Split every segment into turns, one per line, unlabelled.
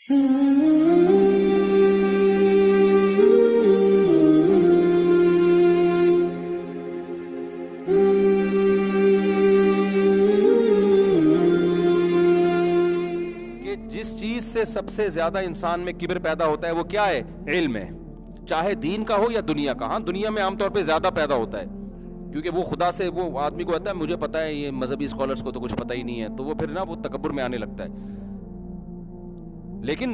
کہ جس چیز سے سب سے زیادہ انسان میں کبر پیدا ہوتا ہے وہ کیا ہے؟ علم ہے، چاہے دین کا ہو یا دنیا کا. ہاں دنیا میں عام طور پہ زیادہ پیدا ہوتا ہے کیونکہ وہ خدا سے، وہ آدمی کو کہتا ہے مجھے پتا ہے، یہ مذہبی اسکالرس کو تو کچھ پتہ ہی نہیں ہے، تو وہ پھر نا وہ تکبر میں آنے لگتا ہے. لیکن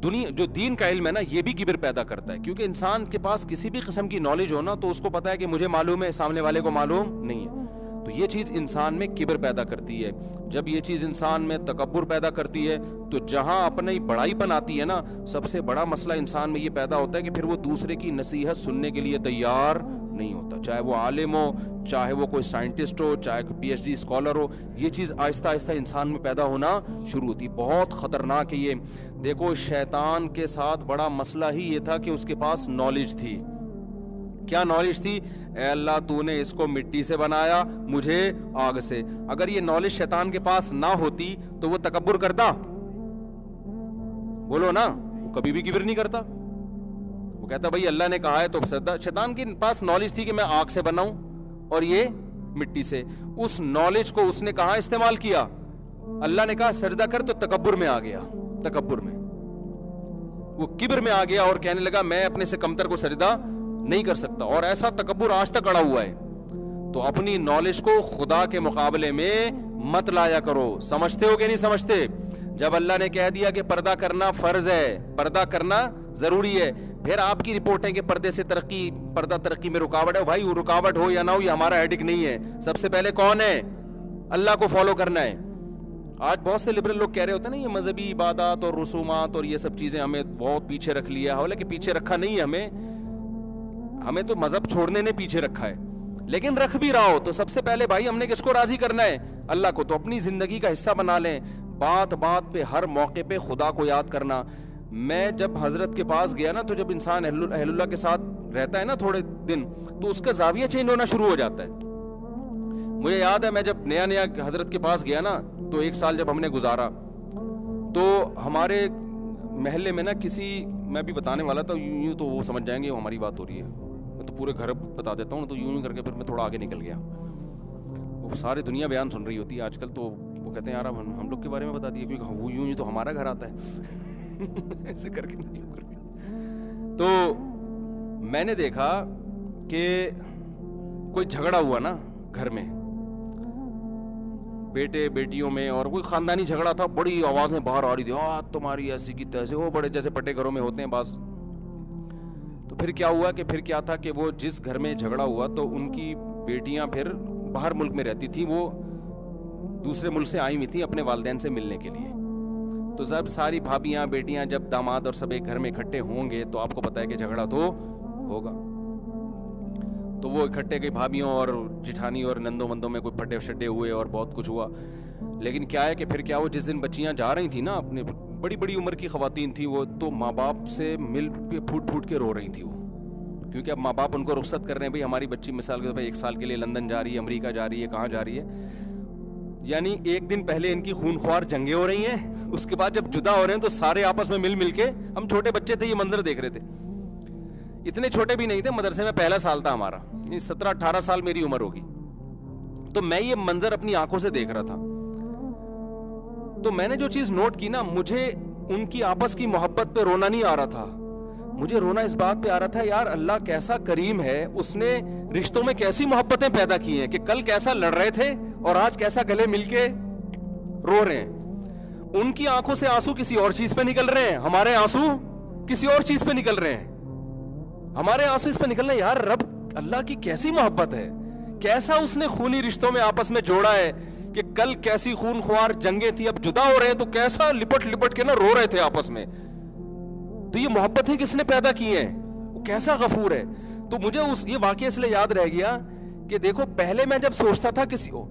دنیا جو دین کا علم ہے نا یہ بھی کبر پیدا کرتا ہے، کیونکہ انسان کے پاس کسی بھی قسم کی نالج ہو نا تو اس کو پتا ہے کہ مجھے معلوم ہے، سامنے والے کو معلوم نہیں ہے. تو یہ چیز انسان میں کبر پیدا کرتی ہے. جب یہ چیز انسان میں تکبر پیدا کرتی ہے تو جہاں اپنی بڑائی پن آتی ہے نا، سب سے بڑا مسئلہ انسان میں یہ پیدا ہوتا ہے کہ پھر وہ دوسرے کی نصیحت سننے کے لیے تیار نہیں ہوتا، چاہے وہ عالم ہو، چاہے وہ کوئی سائنٹسٹ ہو، چاہے کوئی پی ایچ ڈی اسکالر ہو. یہ چیز آہستہ آہستہ انسان میں پیدا ہونا شروع ہوتی. بہت خطرناک ہے یہ. دیکھو شیطان کے ساتھ بڑا مسئلہ ہی یہ تھا کہ اس کے پاس نالج تھی. کیا نالج تھی؟ اے اللہ تو نے اس کو مٹی سے بنایا، مجھے آگ سے. اگر یہ نالج شیطان کے پاس نہ ہوتی تو وہ تکبر کرتا؟ بولو نا، وہ کبھی بھی کبر نہیں کرتا. وہ کہتا بھائی اللہ نے کہا ہے تو سجدہ. شیطان کے پاس نالج تھی کہ میں آگ سے بناؤں اور یہ مٹی سے. اس نالج کو اس نے کہاں استعمال کیا؟ اللہ نے کہا سجدہ کر تو تکبر میں آ گیا. تکبر میں وہ کبر میں آ گیا اور کہنے لگا میں اپنے سے کمتر کو سجدہ نہیں کر سکتا. اور ایسا تکبر آج تک اڑا ہوا ہے. تو اپنی نالج کو خدا کے مقابلے میں مت لایا کرو. سمجھتے ہو کہ نہیں سمجھتے؟ جب اللہ نے کہہ دیا کہ پردہ کرنا فرض ہے، پردہ کرنا ضروری ہے، پھر آپ کی رپورٹ ہے کہ پردے سے پردہ ترقی میں رکاوٹ ہے. بھائی وہ رکاوٹ ہو یا نہ ہو یہ ہمارا ہیڈک نہیں ہے. سب سے پہلے کون ہے؟ اللہ کو فالو کرنا ہے. آج بہت سے لبرل لوگ کہہ رہے ہوتے ہیں نا یہ مذہبی عبادات اور رسومات اور یہ سب چیزیں ہمیں بہت پیچھے رکھ لیا. حالانکہ پیچھے رکھا نہیں ہے ہمیں تو مذہب چھوڑنے نے پیچھے رکھا ہے. لیکن رکھ بھی رہا ہو تو سب سے پہلے بھائی ہم نے کس کو راضی کرنا ہے؟ اللہ کو. تو اپنی زندگی کا حصہ بنا لیں. بات بات پہ ہر موقع پہ خدا کو یاد کرنا. میں جب حضرت کے پاس گیا نا تو جب انسان اہل اللہ کے ساتھ رہتا ہے نا تھوڑے دن تو اس کا زاویہ چینج ہونا شروع ہو جاتا ہے. مجھے یاد ہے میں جب نیا حضرت کے پاس گیا نا تو 1 سال جب ہم نے گزارا تو ہمارے محلے میں نا کسی، میں بھی بتانے والا تھا یوں تو وہ سمجھ جائیں گے ہماری بات ہو رہی ہے، میں تو پورے گھر بتا دیتا ہوں تو یوں کر کے پھر میں تھوڑا آگے نکل گیا. وہ ساری دنیا بیان سن رہی ہوتی ہے آج کل تو وہ کہتے ہیں یار اب ہم لوگ کے بارے میں بتا دیے کیونکہ وہ یوں تو ہمارا گھر آتا ہے ایسے کر کے نہیں کر کے. تو میں نے دیکھا کہ کوئی جھگڑا ہوا نا گھر میں بیٹے بیٹیوں میں اور کوئی خاندانی جھگڑا تھا، بڑی آوازیں باہر آ رہی تھی، تمہاری ایسی کی تیسے، وہ بڑے جیسے پٹے گھروں میں ہوتے ہیں بعض. تو پھر کیا ہوا کہ پھر کیا تھا کہ وہ جس گھر میں جھگڑا ہوا تو ان کی بیٹیاں پھر باہر ملک میں رہتی تھیں، وہ دوسرے ملک سے آئی ہوئی تھیں اپنے والدین سے ملنے کے لیے. تو سب ساری بھابیاں بیٹیاں جب داماد اور سب ایک گھر میں اکٹھے ہوں گے تو آپ کو پتا ہے کہ جھگڑا تو ہوگا. تو وہ اکٹھے گئی بھابیوں اور جٹھانی اور نندوں وندوں میں کوئی پھٹے شڈے ہوئے اور بہت کچھ ہوا. لیکن کیا ہے کہ پھر کیا وہ جس دن بچیاں جا رہی تھیں نا، اپنے بڑی بڑی عمر کی خواتین تھیں وہ، تو ماں باپ سے مل پہ پھوٹ پھوٹ کے رو رہی تھیں وہ، کیونکہ اب ماں باپ ان کو رخصت کر رہے ہیں بھائی ہماری بچی مثال کے طور پہ 1 سال کے لیے لندن جا رہی ہے، امریکہ جا رہی ہے، کہاں جا رہی ہے. یعنی 1 دن پہلے ان کی خون خوار جنگیں ہو رہی ہیں، اس کے بعد جب جدا ہو رہے ہیں تو سارے آپس میں مل کے، ہم چھوٹے بچے تھے یہ منظر دیکھ رہے تھے، اتنے چھوٹے بھی نہیں تھے، مدرسے میں پہلا سال تھا ہمارا، 17-18 سال میری عمر ہوگی. تو میں یہ منظر اپنی آنکھوں سے دیکھ رہا تھا. تو میں نے جو چیز نوٹ کی نا، مجھے ان کی آپس کی محبت پہ رونا نہیں آ رہا تھا، مجھے رونا اس بات پہ آ رہا تھا یار اللہ کیسا کریم ہے، اس نے رشتوں میں کیسی محبتیں پیدا کی ہیں کہ کل کیسا لڑ رہے تھے اور آج کیسا گلے مل کے رو رہے ہیں. ان کی آنکھوں سے آنسو کسی اور چیز پہ نکل رہے ہیں، ہمارے آنسو کسی اور چیز پہ نکل رہے ہیں، ہمارے آنسو اس پہ نکل رہے ہیں. یار رب اللہ کی کیسی محبت ہے، کیسا اس نے خونی رشتوں میں آپس میں جوڑا ہے کہ کل کیسی خون خوار جنگیں تھی، اب جدا ہو رہے ہیں تو کیسا لپٹ لپٹ کے نا رو رہے تھے آپس میں. تو یہ محبت ہے کس نے پیدا کی ہے، وہ کیسا غفور ہے. تو مجھے یہ واقعہ اس لیے یاد رہ گیا کہ دیکھو پہلے میں جب سوچتا تھا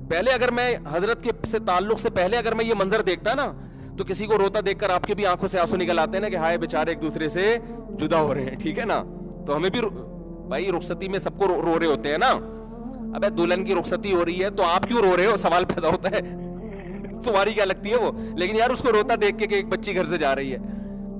پہلے اگر میں حضرت کے سے تعلق سے پہلے اگر میں یہ منظر دیکھتا نا تو کسی کو روتا دیکھ کر آپ کے بھی آنکھوں سے آنسو نکل آتے ہیں نا کہ ہائے بیچارے ایک دوسرے سے جدا ہو رہے ہیں، ٹھیک ہے نا. تو ہمیں بھی بھائی رخصتی میں سب کو رو رہے ہوتے ہیں نا. ابے دلہن کی رخصتی ہو رہی ہے تو آپ کیوں رو رہے ہو، سوال پیدا ہوتا ہے تمہاری کیا لگتی ہے وہ. لیکن یار اس کو روتا دیکھ کے کہ ایک بچی گھر سے جا رہی ہے.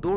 2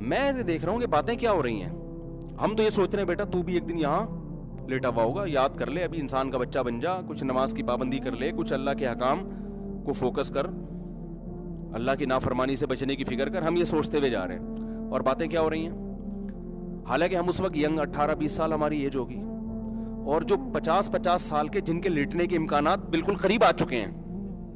میں دیکھ رہا ہوں کہ باتیں کیا ہو رہی ہیں. ہم تو یہ سوچ رہے ہیں بیٹا تو بھی ایک دن یہاں لیٹا ہوا ہوگا, یاد کر لے, ابھی انسان کا بچہ بن جا, کچھ نماز کی پابندی کر لے, کچھ اللہ کے حکام کو فوکس کر, اللہ کی نافرمانی سے بچنے کی فکر کر. ہم یہ سوچتے ہوئے جا رہے ہیں اور باتیں کیا ہو رہی ہیں. حالانکہ ہم اس وقت ینگ 18-20 سال ہماری ایج ہوگی, اور جو 50 سال کے جن کے لیٹنے کے امکانات بالکل قریب آ چکے ہیں,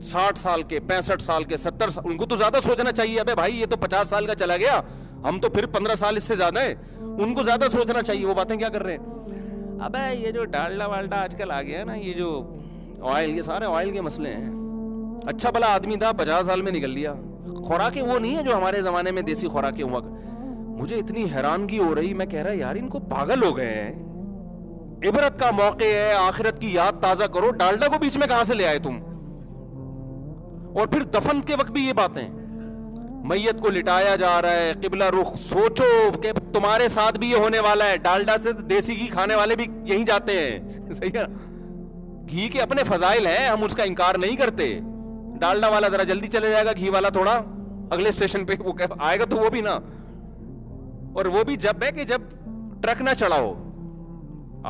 60 سال کے, 65 سال کے, 70 سال, ان کو تو زیادہ سوچنا چاہیے. ابے بھائی یہ تو 50 سال کا چلا گیا, ہم تو پھر 15 سال اس سے زیادہ ہیں, ان کو زیادہ سوچنا چاہیے. وہ باتیں کیا کر رہے ہیں. ابے یہ جو ڈالڈا والڈا آج کل آ گیا ہے نا, یہ جو آئل, یہ سارے آئل کے مسئلے ہیں. اچھا بھلا آدمی تھا, 50 سال میں نکل لیا. خوراکیں وہ نہیں ہے جو ہمارے زمانے میں دیسی خوراکیں ہوا. مجھے اتنی حیرانگی ہو رہی, میں کہہ رہا یار ان کو پاگل ہو گئے ہیں. عبرت کا موقع ہے, آخرت کی یاد تازہ کرو, ڈالڈا کو بیچ میں کہاں سے لے آئے تم. اور پھر دفن کے وقت بھی یہ باتیں, میت کو لٹایا جا رہا ہے, قبلہ رخ. سوچو کہ تمہارے ساتھ بھی یہ ہونے والا ہے. ڈالڈا سے دیسی گھی کھانے والے بھی یہیں جاتے ہیں, صحیح ہے. گھی کے اپنے فضائل ہیں, ہم اس کا انکار نہیں کرتے. ڈالڈا والا ذرا جلدی چلے جائے گا, گھی والا تھوڑا اگلے اسٹیشن پہ وہ آئے گا, تو وہ بھی نا, اور وہ بھی جب ہے کہ جب ٹرک نہ چڑھاؤ.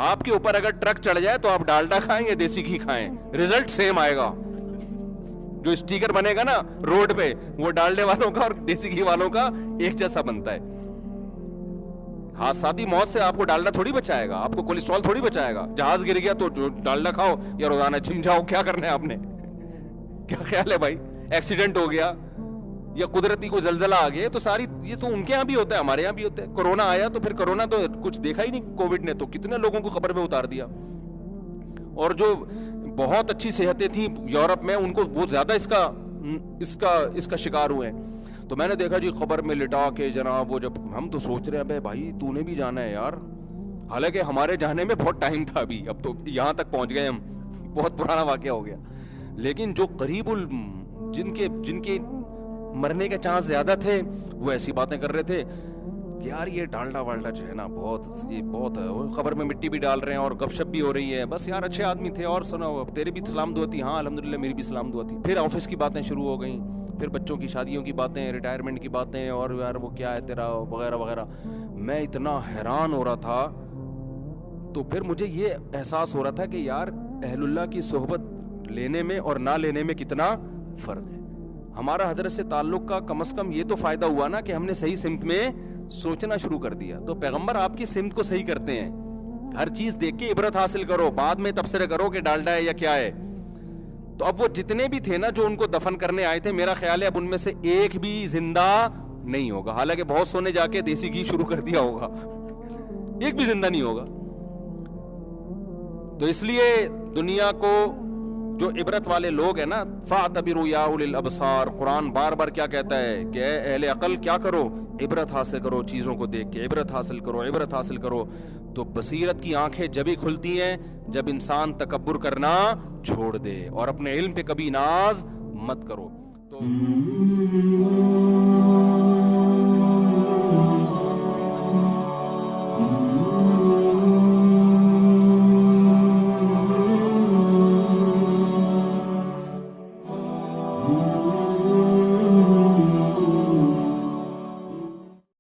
آپ کے اوپر اگر ٹرک چڑھ جائے تو آپ ڈالڈا کھائیں یا دیسی گھی کھائیں, رزلٹ سیم آئے گا. جو اسٹیکر بنے گا نا روڈ پہ, وہ ڈالڈے والوں کا اور دیسی گھی والوں کا ایک جیسا بنتا ہے. حادثاتی موت سے آپ کو ڈالڈا تھوڑی بچائے گا, آپ کو کولیسٹرول تھوڑی بچائے گا. جہاز گر گیا تو ڈالڈا کھاؤ یا روزانہ جم جاؤ, کیا کرنا ہے آپ نے, کیا خیال ہے بھائی. ایکسیڈنٹ ہو گیا یا قدرتی کوئی زلزلہ آ گیا, تو ساری یہ تو ان کے یہاں بھی ہوتا ہے, ہمارے یہاں بھی ہوتا ہے. کورونا آیا تو پھر کورونا تو کچھ دیکھا ہی نہیں, کووڈ نے تو کتنے لوگوں کو خبر میں اتار دیا. اور جو بہت اچھی صحتیں تھیں یورپ میں, ان کو وہ زیادہ اس کا شکار ہوئے ہیں. تو میں نے دیکھا جی خبر میں لٹا کے جناب, وہ جب ہم تو سوچ رہے ہیں بھائی تو نے بھی جانا ہے یار. حالانکہ ہمارے جانے میں بہت ٹائم تھا, ابھی اب تو یہاں تک پہنچ گئے ہم, بہت پرانا واقعہ ہو گیا. لیکن جو قریب جن کے مرنے کے چانس زیادہ تھے, وہ ایسی باتیں کر رہے تھے کہ یار یہ ڈالڈا والڈا جو ہے نا بہت خبر میں مٹی بھی ڈال رہے ہیں اور گپ شپ بھی ہو رہی ہے. بس یار اچھے آدمی تھے, اور سنو تیرے بھی سلام دعا تھی. ہاں الحمدللہ میری بھی سلام دعا تھی. پھر آفس کی باتیں شروع ہو گئیں, پھر بچوں کی شادیوں کی باتیں, ریٹائرمنٹ کی باتیں, اور یار وہ کیا ہے تیرا وغیرہ وغیرہ. میں اتنا حیران ہو رہا تھا. تو پھر مجھے یہ احساس ہو رہا تھا کہ یار اہل اللہ کی صحبت لینے میں اور نہ لینے میں کتنا فرق ہے. ہمارا حضرت سے تعلق کا کم از کم یہ تو فائدہ ہوا نا کہ ہم نے صحیح سمت میں سوچنا شروع کر دیا. تو پیغمبر آپ کی سمت کو صحیح کرتے ہیں. ہر چیز دیکھ کے عبرت حاصل کرو, بعد میں تبصرے کرو کہ ڈالڈا ہے یا کیا ہے. تو اب وہ جتنے بھی تھے نا جو ان کو دفن کرنے آئے تھے, میرا خیال ہے اب ان میں سے ایک بھی زندہ نہیں ہوگا. حالانکہ بہت سو نے جا کے دیسی گھی شروع کر دیا ہوگا, ایک بھی زندہ نہیں ہوگا. تو اس لیے دنیا کو جو عبرت والے لوگ ہیں نا, فاعتبروا یا اولی الابصار, قرآن بار بار کیا کہتا ہے کہ اے اہل عقل کیا کرو, عبرت حاصل کرو, چیزوں کو دیکھ کے عبرت حاصل کرو, عبرت حاصل کرو. تو بصیرت کی آنکھیں جبھی کھلتی ہیں جب انسان تکبر کرنا چھوڑ دے اور اپنے علم پہ کبھی ناز مت کرو. تو